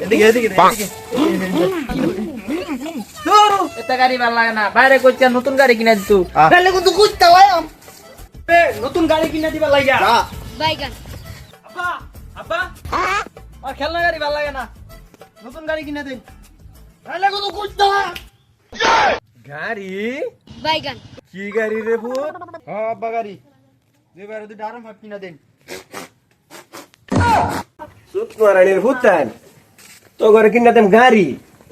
এদিকে এদিকে এদিকে তোরু এটা গাড়ি ভালো লাগে না, বাইরে কইছে নতুন গাড়ি কিনা দিতু। তাহলে কিন্তু কুত্তা ভাই নতুন গাড়ি কিনে দিবা লাগিয়া বাইগান আব্বা আব্বা আর খেলনা গাড়ি ভালো লাগে না, নতুন গাড়ি কিনে দিন। তাহলে কিন্তু কুত্তা গাড়ি বাইগান কি গাড়ি রে ভূত? হ্যাঁ আব্বা গাড়ি দুইবার দুই ডারম ভাব কিনা দেন। সুত মারানির ভূতান তো ঘরে কিনা দেন গাড়ি,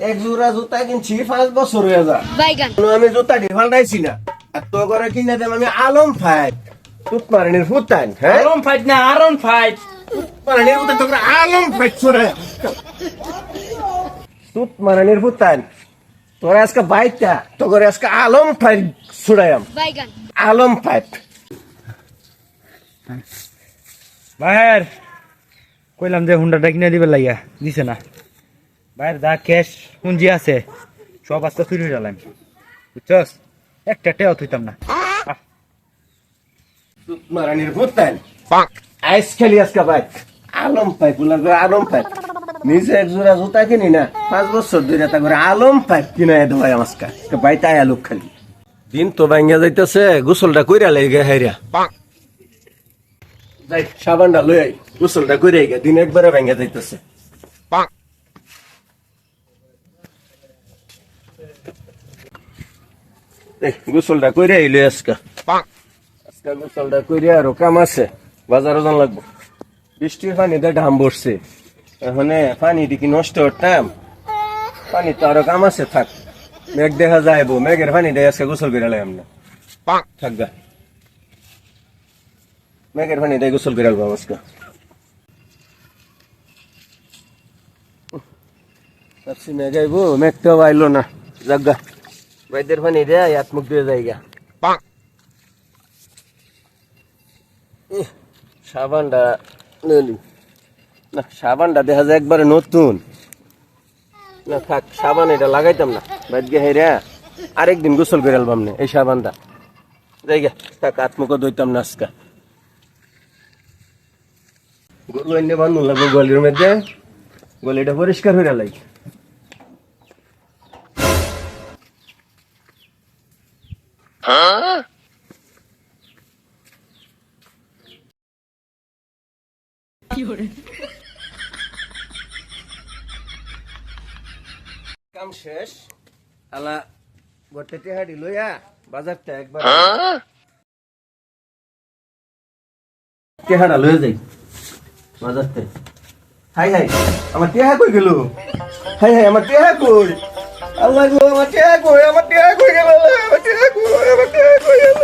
এক জোড়া জুতা কিনছি 5 বছর হয়ে যা। বাইগান আমি জুতা ঢেফালটাইছি না, আর তো ঘরে কিনা দেন আমি আলম ফাইট। সুত মারানির ভূতান হ্যাঁ আরন ফাইট না, আরন ফাইট। মারানির ভূতান তো ঘরে আলম ফাইট ছড়ে। সুত মারানির ভূতান তোরা আজকে বাইকটা তো ঘরে আজকে আলম ফাইট ছড়াইম। বাইগান আলম ফাইট বাহির কইলাম যে হুন্ডাটা কিনে দিবে লাইয়া দিছে না। বাহির যা ক্যাশ পুঁজি আছে সব আজকে চুরি হয়ে গেলাম, বুঝছস? একটা টেও থইতাম না। মারানির ভূতান আইস খেলি আজকে বাইক আলম পাইপ বলা করে আলম পাইপ নিজে এক জোড়া জুতা কিনি না 5 বছর ধরে তা করে আলম পাইপ কিনা দেওয়াই আমাকে বাইতে আয়া লোক খালি দিন তো ভাঙ্গা যাইতেছে, গোসলটা কইরা লাগে হাইরা যাই সাবানটা লই আই, গোসলটা কইরা আই দিন একবারে ভাঙ্গা যাইতেছে। গোসলটা কইরা আইলে আজকে আজকে গোসলটা কইরা আরো কাম আছে, বাজারে যান লাগবো। বৃষ্টির পানিতে ঢাম বসছে, এখন পানি দিকে নষ্ট করতাম, পানি তো আরো কাম আছে। থাক মেঘ দেখা যাইবো, মেঘের পানি দিয়ে আজকে গোসল করে লাইম না, থাকবা মেঘের পানি দিয়ে গোসল করে আলবো আজকে। ভাবছি মেঘ আইবো, মেঘ তো আইলো না, জাগা বাইদের পানি দিয়ে হাত মুখ দিয়ে যাইগা। সাবানটা না, সাবানটা দেখা যায় একবারে নতুন না, থাক সাবান এটা লাগাইতাম না, বাইর গে হেরা আরেকদিন গোসল করে আলবাম না এই সাবানটা জায়গা থাক, হাত মুখ ধুইতাম না আজকা। গরু এনে বান্ধব লাগবো গলির মধ্যে, গলিটা পরিষ্কার হয়ে লাগে। কাম শেষ, আলা গোটে টেহাড়ি লইয়া বাজারটা একবার টেহাড়া লয়ে যাই বাজারতে। হাই হাই আমার টেহা কই গেল, হাই হাই আমার টেহা কই, আল্লাহ গো আমার টেহা কই, আমার টেহা কই গেল, আমার টেহা কই, আমার টেহা কই গেল।